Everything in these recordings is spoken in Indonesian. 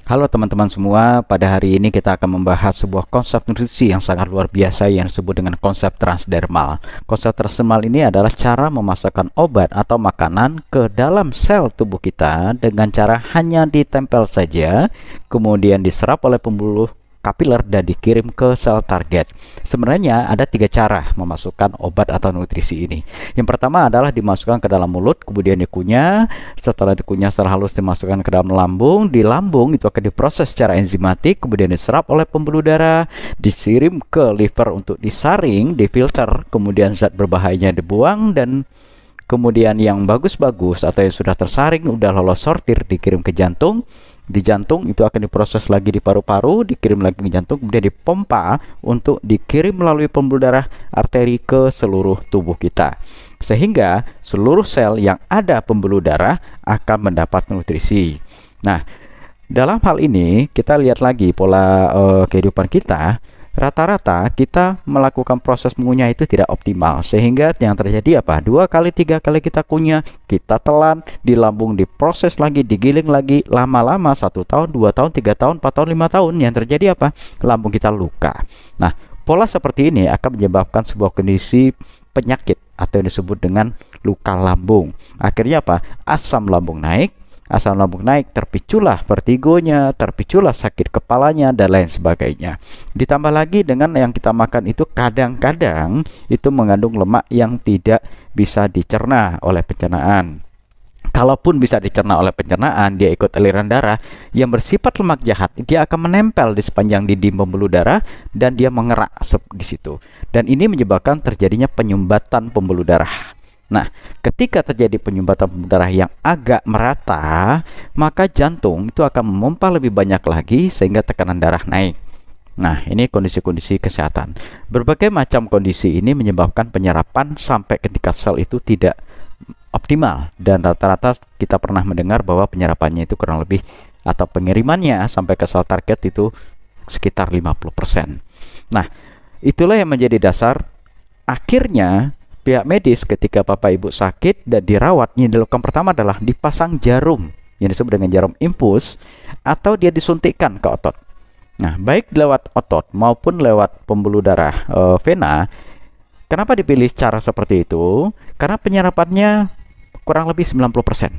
Halo teman-teman semua, pada hari ini kita akan membahas sebuah konsep nutrisi yang sangat luar biasa yang disebut dengan konsep transdermal. Konsep transdermal ini adalah cara memasukkan obat atau makanan ke dalam sel tubuh kita dengan cara hanya ditempel saja, kemudian diserap oleh pembuluh kapiler dan dikirim ke sel target. Sebenarnya ada 3 cara memasukkan obat atau nutrisi ini. Yang pertama adalah dimasukkan ke dalam mulut, kemudian dikunyah. Setelah dikunyah secara halus dimasukkan ke dalam lambung. Di lambung itu akan diproses secara enzimatik, kemudian diserap oleh pembuluh darah, dikirim ke liver untuk disaring, difilter, kemudian zat berbahayanya dibuang, dan kemudian yang bagus-bagus atau yang sudah tersaring, udah lolos sortir, dikirim ke jantung. Di jantung itu akan diproses lagi di paru-paru, dikirim lagi ke jantung, kemudian dipompa untuk dikirim melalui pembuluh darah arteri ke seluruh tubuh kita. Sehingga seluruh sel yang ada pembuluh darah akan mendapat nutrisi. Nah, dalam hal ini kita lihat lagi pola kehidupan kita. Rata-rata kita melakukan proses mengunyah itu tidak optimal, sehingga yang terjadi apa? 2 kali 3 kali kita kunyah, kita telan, di lambung diproses lagi, digiling lagi, lama-lama 1 tahun, 2 tahun, 3 tahun, 4 tahun, 5 tahun, yang terjadi apa? Lambung kita luka. Nah, pola seperti ini akan menyebabkan sebuah kondisi penyakit atau yang disebut dengan luka lambung. Akhirnya apa? Asam lambung naik, terpiculah vertigonya, terpiculah sakit kepalanya, dan lain sebagainya. Ditambah lagi dengan yang kita makan itu kadang-kadang itu mengandung lemak yang tidak bisa dicerna oleh pencernaan. Kalaupun bisa dicerna oleh pencernaan, dia ikut aliran darah yang bersifat lemak jahat, dia akan menempel di sepanjang dinding pembuluh darah dan dia mengerak di situ. Dan ini menyebabkan terjadinya penyumbatan pembuluh darah. Nah, ketika terjadi penyumbatan pembuluh darah yang agak merata, maka jantung itu akan memompa lebih banyak lagi sehingga tekanan darah naik. Nah, ini kondisi-kondisi kesehatan. Berbagai macam kondisi ini menyebabkan penyerapan sampai ketika sel itu tidak optimal, dan rata-rata kita pernah mendengar bahwa penyerapannya itu kurang lebih atau pengirimannya sampai ke sel target itu sekitar 50%. Nah, itulah yang menjadi dasar akhirnya pihak medis ketika bapak ibu sakit dan dirawat, yang dilakukan pertama adalah dipasang jarum yang disebut dengan jarum infus, atau dia disuntikkan ke otot. Nah, baik lewat otot maupun lewat pembuluh darah vena. Kenapa dipilih cara seperti itu? Karena penyerapannya kurang lebih 90%.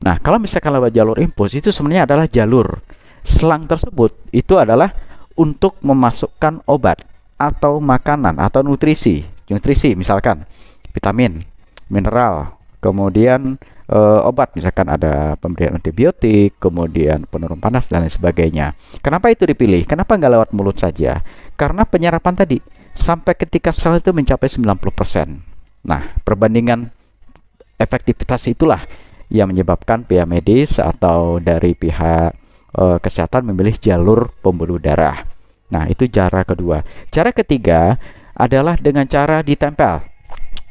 Nah, kalau misalkan lewat jalur infus, itu sebenarnya adalah jalur selang tersebut itu adalah untuk memasukkan obat atau makanan atau nutrisi misalkan vitamin, mineral, kemudian obat, misalkan ada pemberian antibiotik, kemudian penurun panas dan lain sebagainya. Kenapa itu dipilih? Kenapa nggak lewat mulut saja? Karena penyerapan tadi sampai ketika sel itu mencapai 90%. Nah, perbandingan efektivitas itulah yang menyebabkan pihak medis atau dari pihak kesehatan memilih jalur pembuluh darah. Nah, itu cara kedua. Cara ketiga adalah dengan cara ditempel.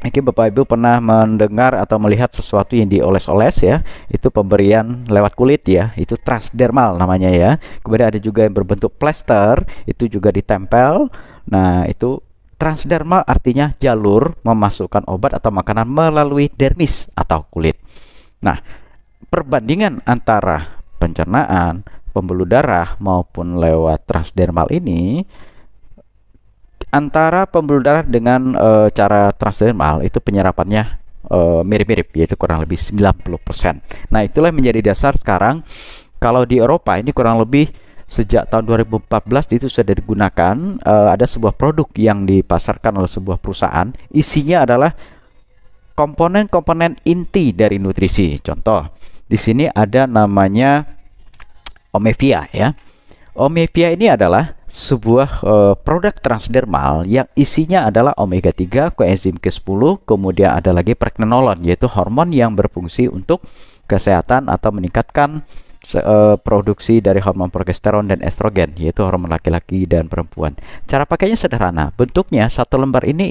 Mungkin Bapak Ibu pernah mendengar atau melihat sesuatu yang dioles-oles ya, itu pemberian lewat kulit ya, itu transdermal namanya ya. Kemudian ada juga yang berbentuk plester, itu juga ditempel. Nah, itu transdermal artinya jalur memasukkan obat atau makanan melalui dermis atau kulit. Nah, perbandingan antara pencernaan, pembuluh darah maupun lewat transdermal ini, antara pembuluh darah dengan cara transdermal itu penyerapannya mirip-mirip, yaitu kurang lebih 90%. Nah, itulah yang menjadi dasar sekarang kalau di Eropa ini kurang lebih sejak tahun 2014 itu sudah digunakan. Ada sebuah produk yang dipasarkan oleh sebuah perusahaan, isinya adalah komponen-komponen inti dari nutrisi. Contoh, di sini ada namanya Omevia ya. Omevia ini adalah sebuah produk transdermal yang isinya adalah omega 3, koenzim Q10, kemudian ada lagi pregnenolon, yaitu hormon yang berfungsi untuk kesehatan atau meningkatkan produksi dari hormon progesteron dan estrogen, yaitu hormon laki-laki dan perempuan. Cara pakainya sederhana. Bentuknya satu lembar ini